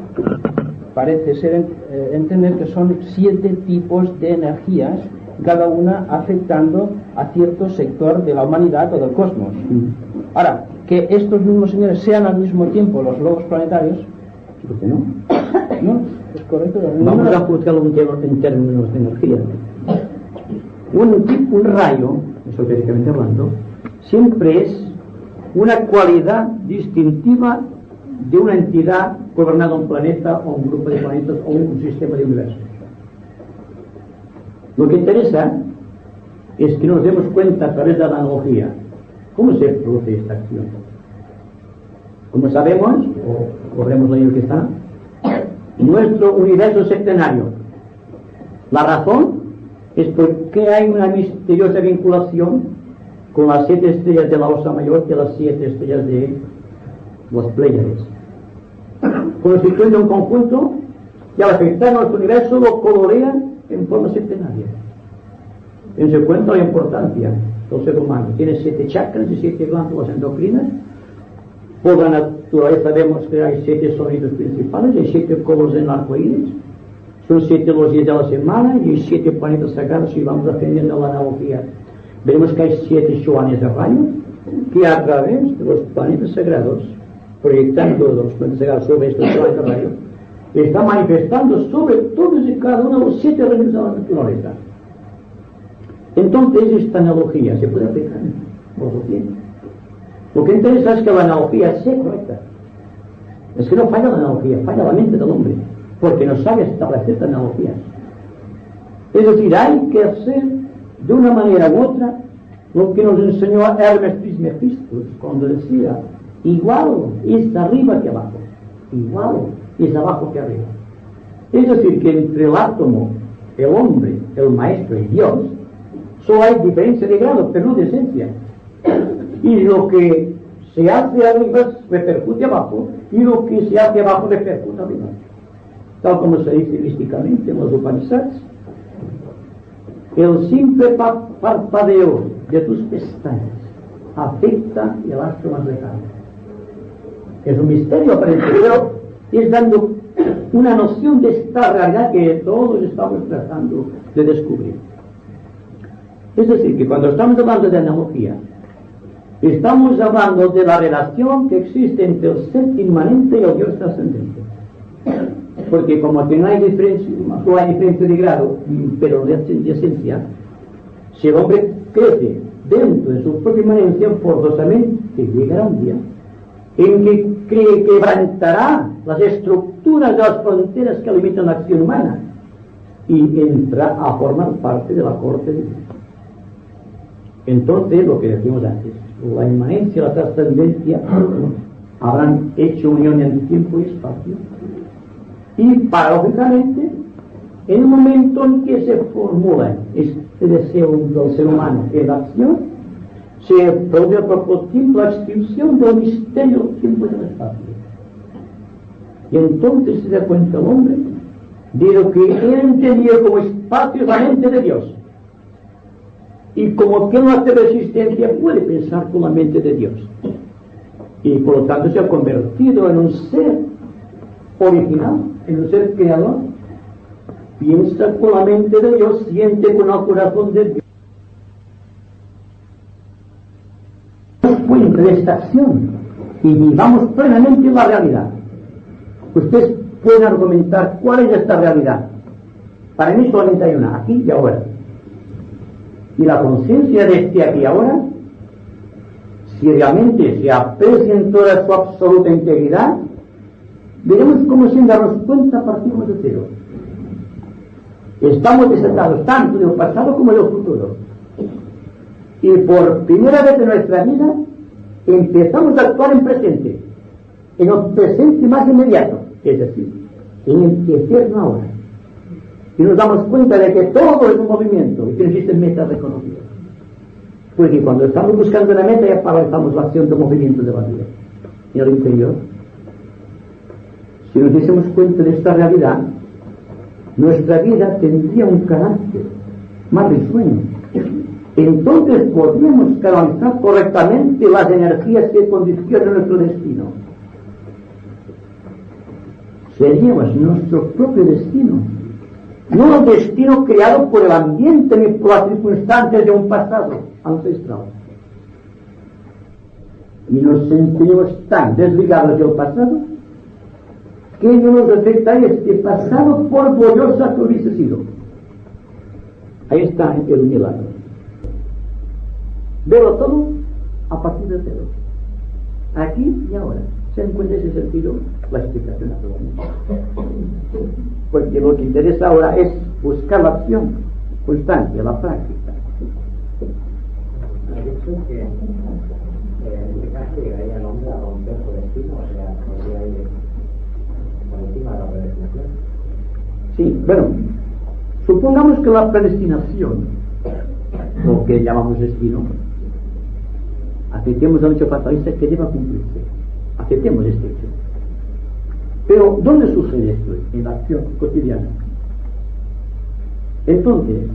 parece ser entender que son 7 tipos de energías, cada una afectando a cierto sector de la humanidad o del cosmos. Ahora, que estos mismos señores sean al mismo tiempo los logos planetarios, ¿por qué no? ¿no? ¿Es correcto? Vamos a juzgarlo en términos de energía. Un rayo, esotéricamente hablando, siempre es una cualidad distintiva de una entidad gobernando un planeta o un grupo de planetas o un sistema de universo. Lo que interesa es que nos demos cuenta a través de la analogía cómo se produce esta acción. Como sabemos, o habremos leído que está, nuestro universo septenario. La razón es porque hay una misteriosa vinculación con las 7 estrellas de la Osa Mayor y las 7 estrellas de los Pléyades, constituyendo un conjunto que al afectar nuestro universo lo colorea en forma septenaria. En se cuenta la importancia del ser humano. Tiene 7 chakras y 7 glándulas endocrinas. Por la naturaleza vemos que hay 7 sonidos principales, hay 7 colores en el arco iris, son 7 los días de la semana y hay 7 planetas sagrados. Y vamos aprendiendo la analogía. Vemos que hay 7 shuanes de rayo que a través de los planetas sagrados, proyectando los planetas sagrados sobre estos shuanes de rayo, está manifestando sobre todos y cada uno de los 7 reinos de la naturaleza. Entonces esta analogía se puede aplicar por lo tiempo. Lo que interesa es que la analogía sea correcta. Es que no falla la analogía, falla la mente del hombre, porque no sabe establecer analogías. Es decir, hay que hacer de una manera u otra lo que nos enseñó Hermes Trismegistus cuando decía: igual es arriba que abajo, igual es abajo que arriba. Es decir, que entre el átomo, el hombre, el maestro y Dios solo hay diferencia de grado, pero no de esencia. Y lo que se hace arriba repercute abajo, y lo que se hace abajo repercute arriba. Tal como se dice místicamente en los Upanishads, el simple parpadeo de tus pestañas afecta el astro más lejano. Es un misterio aparente, pero es dando una noción de esta realidad que todos estamos tratando de descubrir. Es decir, que cuando estamos hablando de analogía, estamos hablando de la relación que existe entre el ser inmanente y el Dios trascendente. Porque como que no hay diferencia, solo hay diferencia de grado, pero de esencia, si el hombre crece dentro de su propia inmanencia, forzosamente llegará un día en que quebrantará las estructuras de las fronteras que limitan la acción humana y entra a formar parte de la corte de Dios. Entonces, lo que decimos antes, la inmanencia y la trascendencia habrán hecho unión en tiempo y espacio, y paradójicamente, en el momento en que se formula este deseo del ser humano en la acción, se produce al propio tiempo la extinción del misterio del tiempo y del espacio. Y entonces se da cuenta el hombre de lo que él entendía como espacio es la mente de Dios. Y como que no hace resistencia, puede pensar con la mente de Dios. Y por lo tanto se ha convertido en un ser original, en un ser creador. Piensa con la mente de Dios, siente con el corazón de Dios. Cuenta de esta acción y vivamos plenamente la realidad. Ustedes pueden argumentar cuál es esta realidad. Para mí solamente hay una, aquí y ahora. Y la conciencia de este aquí y ahora, si realmente se aprecia en toda su absoluta integridad, veremos cómo sin darnos cuenta partimos de cero. Estamos desatados tanto del pasado como del futuro. Y por primera vez en nuestra vida empezamos a actuar en presente, en el presente más inmediato, es decir, en el eterno ahora. Y nos damos cuenta de que todo es un movimiento y que no existen metas reconocidas. Porque cuando estamos buscando una meta ya paralizamos la acción de movimiento de la vida. Y al interior, si nos diésemos cuenta de esta realidad, nuestra vida tendría un carácter más risueño. Entonces podríamos canalizar correctamente las energías que condicionan nuestro destino. Seríamos nuestro propio destino, no el destino creado por el ambiente ni por las circunstancias de un pasado ancestral. Y nos sentimos tan desligados del pasado que no nos afecta este pasado, por gloriosa que hubiese sido. Ahí está el milagro. Verlo todo a partir de cero, aquí y ahora. ¿Se encuentra ese sentido? La explicación actualmente. Porque lo que interesa ahora es buscar la acción constante, la práctica. Ha dicho que en este caso llegaría el hombre a romper su destino, o sea, podría ir por encima de la predestinación. Sí, bueno, supongamos que la predestinación, lo que llamamos destino, aceptemos el hecho fatalista que deba cumplirse. Aceptemos este hecho. Pero, ¿dónde sucede esto? En la acción cotidiana. Entonces,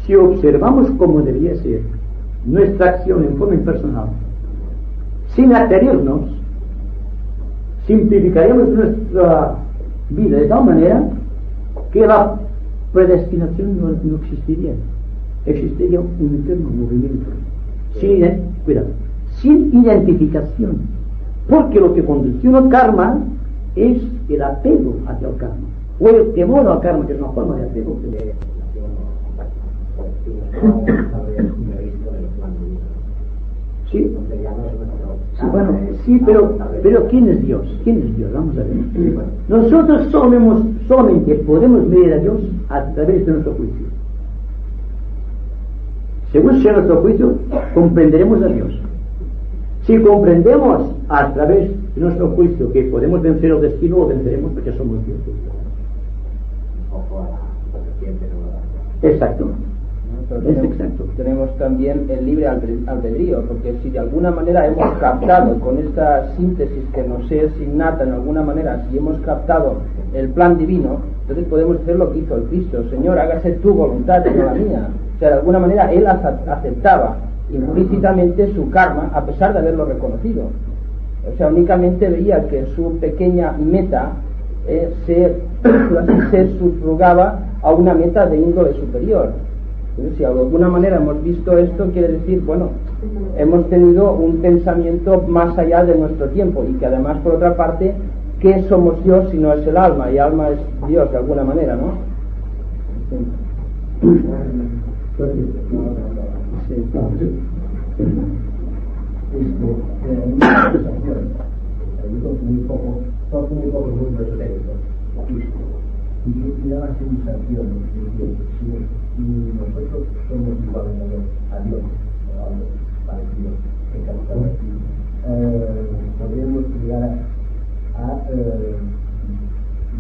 si observamos cómo debería ser nuestra acción en forma impersonal, sin adherirnos, simplificaríamos nuestra vida de tal manera que la predestinación no existiría. Existiría un eterno movimiento. Sin identificación, porque lo que condiciona el karma es el apego hacia el karma, o el temor al karma, que es una forma de apego. Sí, sí, bueno, sí, pero ¿quién es Dios? ¿Quién es Dios? Vamos a ver. Nosotros solamente podemos medir a Dios a través de nuestro juicio. Según sea nuestro juicio, comprenderemos a Dios. Si comprendemos a través de nuestro juicio que podemos vencer el destino, lo venceremos porque somos Dios. Exacto. Tenemos también el libre albedrío, porque si de alguna manera hemos captado con esta síntesis que nos es innata en alguna manera, si hemos captado el plan divino, entonces podemos hacer lo que hizo el Cristo: Señor, hágase tu voluntad y no la mía. O sea, de alguna manera él aceptaba implícitamente su karma a pesar de haberlo reconocido. O sea, únicamente veía que su pequeña meta se subrogaba a una meta de índole superior. Entonces, si de alguna manera hemos visto esto, quiere decir, bueno, hemos tenido un pensamiento más allá de nuestro tiempo, y que además, por otra parte, ¿qué somos Dios si no es el alma? Y alma es Dios de alguna manera, ¿no? Son muy pocos mundos esotéricos. Y da la sensación de que si nosotros somos iguales a Dios, o algo parecido en cada podríamos llegar a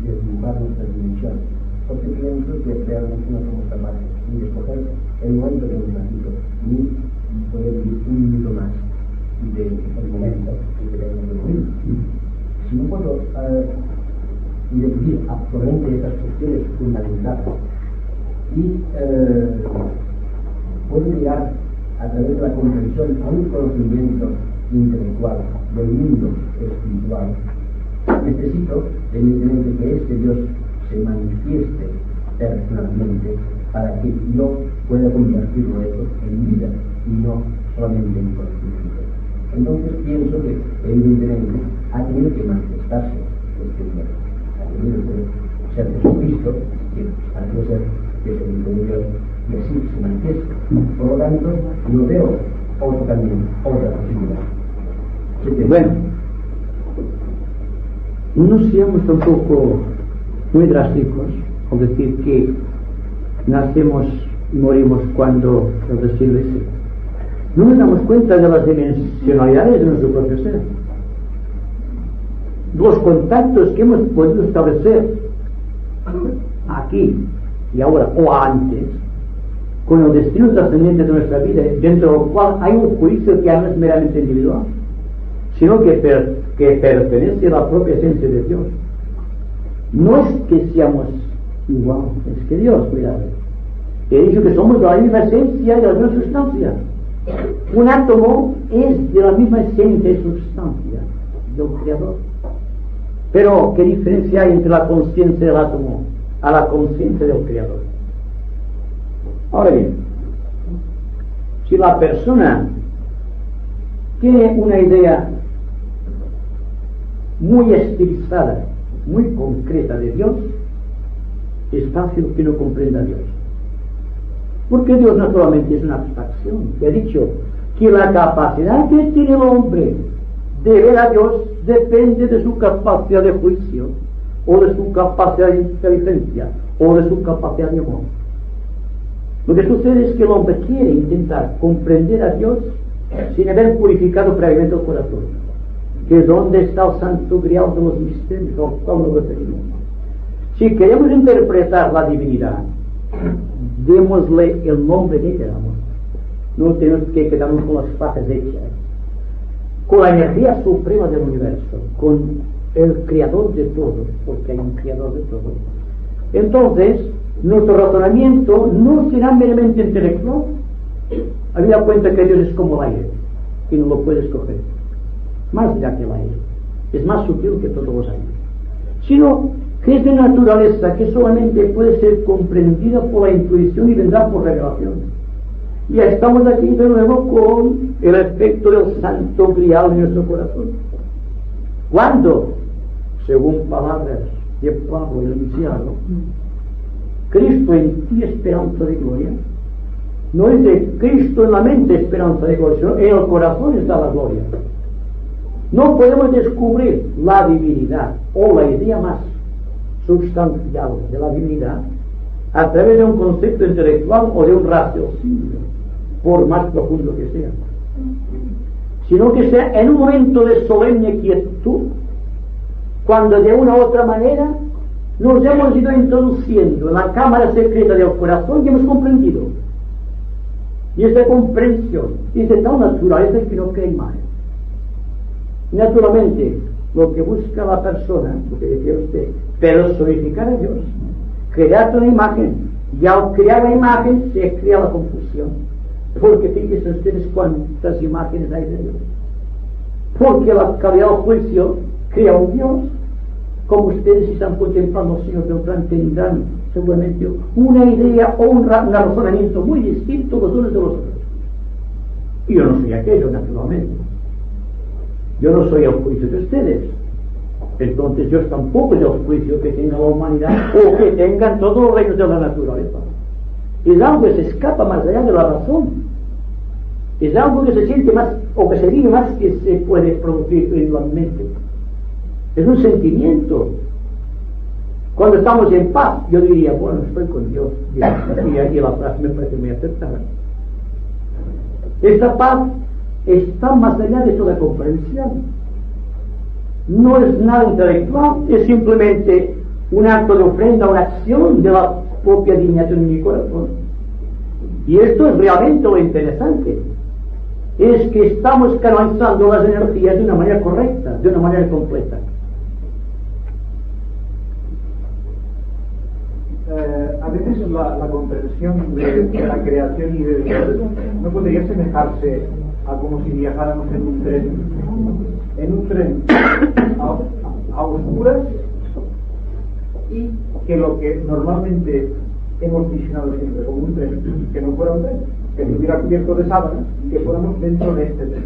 desdibujar nuestras dimensiones. Porque pienso que realmente no somos capaces ni de escoger el momento que hemos nacido, ni poder vivir un minuto más del momento en que tenemos que morir. Si no puedo decidir actualmente estas cuestiones fundamentales y puedo llegar a través de la comprensión a un conocimiento intelectual del mundo espiritual, necesito evidentemente que este Dios se manifieste personalmente para que yo pueda convertirlo eso en vida y no solamente en conocimiento. Entonces pienso que evidentemente ha tenido que manifestarse este Dios, ha tenido que ser Jesucristo, que parece ser que es el Hijo de Dios, y así se manifiesta. Por lo tanto, no veo otro camino, otra posibilidad. Bueno, no seamos tampoco muy drásticos al decir que nacemos y morimos cuando el destino es. No nos damos cuenta de las dimensionalidades de nuestro propio ser, los contactos que hemos podido establecer aquí y ahora o antes con el destino trascendente de nuestra vida, dentro del cual hay un juicio que ya no es meramente individual, sino que pertenece a la propia esencia de Dios. No es que seamos igual, es que Dios, cuidado. He dicho que somos de la misma esencia y de la misma sustancia. Un átomo es de la misma esencia y sustancia del Creador. Pero, ¿qué diferencia hay entre la conciencia del átomo a la conciencia del Creador? Ahora bien, si la persona tiene una idea muy estilizada, muy concreta de Dios, es fácil que no comprenda a Dios. Porque Dios naturalmente es una abstracción. He dicho que la capacidad que tiene el hombre de ver a Dios depende de su capacidad de juicio, o de su capacidad de inteligencia, o de su capacidad de amor. Lo que sucede es que el hombre quiere intentar comprender a Dios sin haber purificado previamente el corazón, que es donde está el santo grial de los misterios, al cual nos referimos. Si queremos interpretar la divinidad, démosle el nombre que queramos. No tenemos que quedarnos con las frases hechas. Con la energía suprema del universo, con el creador de todo, porque hay un creador de todo. Entonces, nuestro razonamiento no será meramente intelectual. Habida cuenta que Dios es como el aire, y no lo puedes coger. Más allá que el aire. Es más sutil que todos los aires. Sino que es de naturaleza que solamente puede ser comprendida por la intuición y vendrá por revelación. Ya estamos aquí de nuevo con el efecto del santo grial en nuestro corazón. Cuando, según palabras de Pablo el Iniciado, Cristo en ti esperanza de gloria, no es de Cristo en la mente esperanza de gloria, sino en el corazón está la gloria. No podemos descubrir la divinidad o la idea más sustancial de la divinidad a través de un concepto intelectual o de un raciocinio, por más profundo que sea, sino que sea en un momento de solemne quietud, cuando de una u otra manera nos hemos ido introduciendo en la cámara secreta del corazón y hemos comprendido. Y esta comprensión es de tal naturaleza que no crea imagen. Naturalmente, lo que busca la persona, lo que decía usted, personificar a Dios, crear una imagen, y al crear la imagen se crea la confusión. Porque fíjense ustedes cuántas imágenes hay de Dios. Porque la calidad del juicio crea un Dios. Como ustedes están contemplando, señor Beltrán, tendrán seguramente una idea o un razonamiento muy distinto los unos de los otros. Y yo no soy aquello, naturalmente. Yo no soy el juicio de ustedes. Entonces yo tampoco soy el juicio que tenga la humanidad o que tengan todos los reinos de la naturaleza. Es algo que se escapa más allá de la razón. Es algo que se siente más, o que se vive más que se puede producir en la mente. Es un sentimiento. Cuando estamos en paz, yo diría, bueno, estoy con Dios. Y aquí la frase me parece muy acertada. Esta paz está más allá de toda comprensión. No es nada intelectual, es simplemente un acto de ofrenda, una acción de la propia dignación en mi corazón. Y esto es realmente lo interesante. Es que estamos canalizando las energías de una manera correcta, de una manera completa. A veces la comprensión de la creación y de Dios no podría semejarse a como si viajáramos en un tren a oscuras, y que lo que normalmente hemos visionado siempre como un tren, que no fuera un tren, que estuviera cubierto de sábanas y que fuéramos dentro de este tren.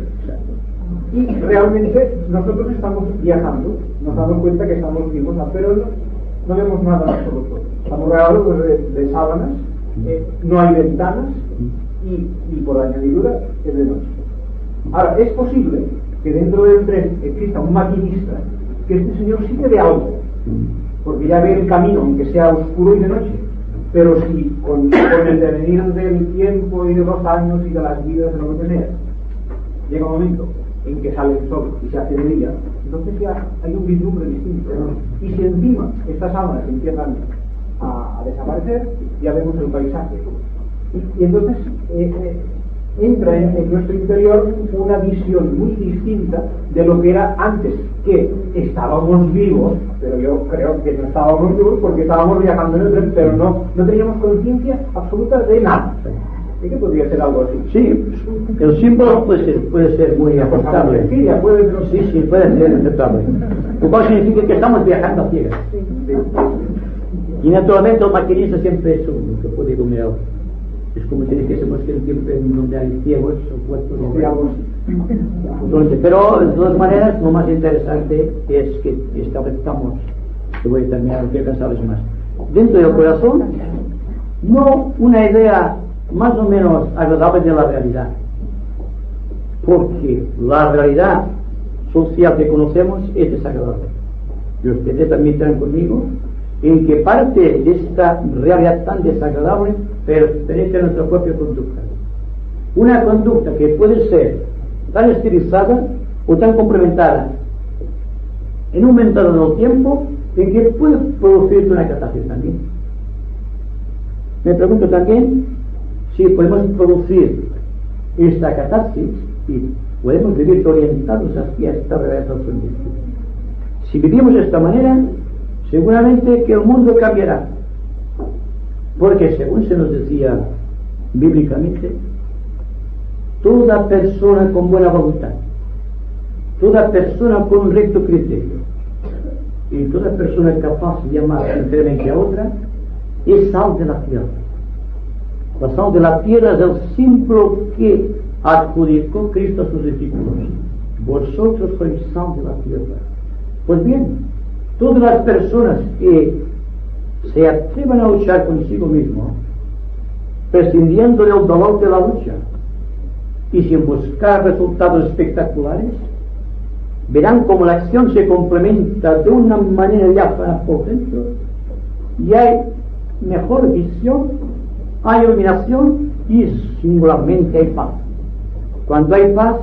Y realmente nosotros estamos viajando, nos damos cuenta que estamos vivos, pero no vemos nada nosotros. Estamos rodeados de sábanas, no hay ventanas y por añadidura es de noche. Ahora, es posible que dentro del tren exista un maquinista, que este señor sí que ve algo, porque ya ve el camino, aunque sea oscuro y de noche. Pero si con el devenir del tiempo y de los años y de las vidas de lo que sea, llega un momento en que sale el sol y se hace de día, entonces ya hay un vislumbre distinto, ¿no? Y si encima estas almas empiezan a desaparecer, ya vemos el paisaje. Y entonces entra en nuestro interior una visión muy distinta de lo que era antes que estábamos vivos, pero yo creo que no estábamos vivos porque estábamos viajando en el tren, pero no teníamos conciencia absoluta de nada. ¿Y qué podría ser algo así? Sí, el símbolo puede ser muy aceptable. Sí, puede ser aceptable. Lo cual significa que estamos viajando a ciegas. Y naturalmente el maquinista siempre es uno que puede iluminar. Es como si dijésemos que el tiempo en donde hay ciegos o puestos de ciegos. Entonces, pero de todas maneras lo más interesante es que establezcamos, que voy a terminar, no quiero cansarles más, dentro del corazón, no una idea más o menos agradable de la realidad, porque la realidad social que conocemos es desagradable, y ustedes admitirán conmigo en que parte de esta realidad tan desagradable pertenece a nuestra propia conducta, una conducta que puede ser tan estilizada o tan complementada en un momento dado del tiempo en que puede producir una catástrofe también. Me pregunto también si podemos producir esta catarsis y podemos vivir orientados hacia esta realidad transcendente. Si vivimos de esta manera, seguramente que el mundo cambiará, porque según se nos decía bíblicamente, toda persona con buena voluntad, toda persona con un recto criterio y toda persona capaz de amar sinceramente a otra es sal de la tierra. La sal de la tierra es el símbolo que adjudicó Cristo a sus discípulos. Vosotros sois sal de la tierra. Pues bien, todas las personas que se atrevan a luchar consigo mismo, prescindiendo del dolor de la lucha y sin buscar resultados espectaculares, verán como la acción se complementa de una manera diáfana por dentro y hay mejor visión, hay iluminación y singularmente hay paz. Cuando hay paz,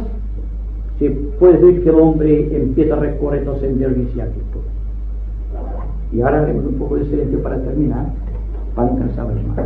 se puede decir que el hombre empieza a recorrer el sendero iniciático. Y ahora haremos un poco de silencio para terminar, para no cansarles más.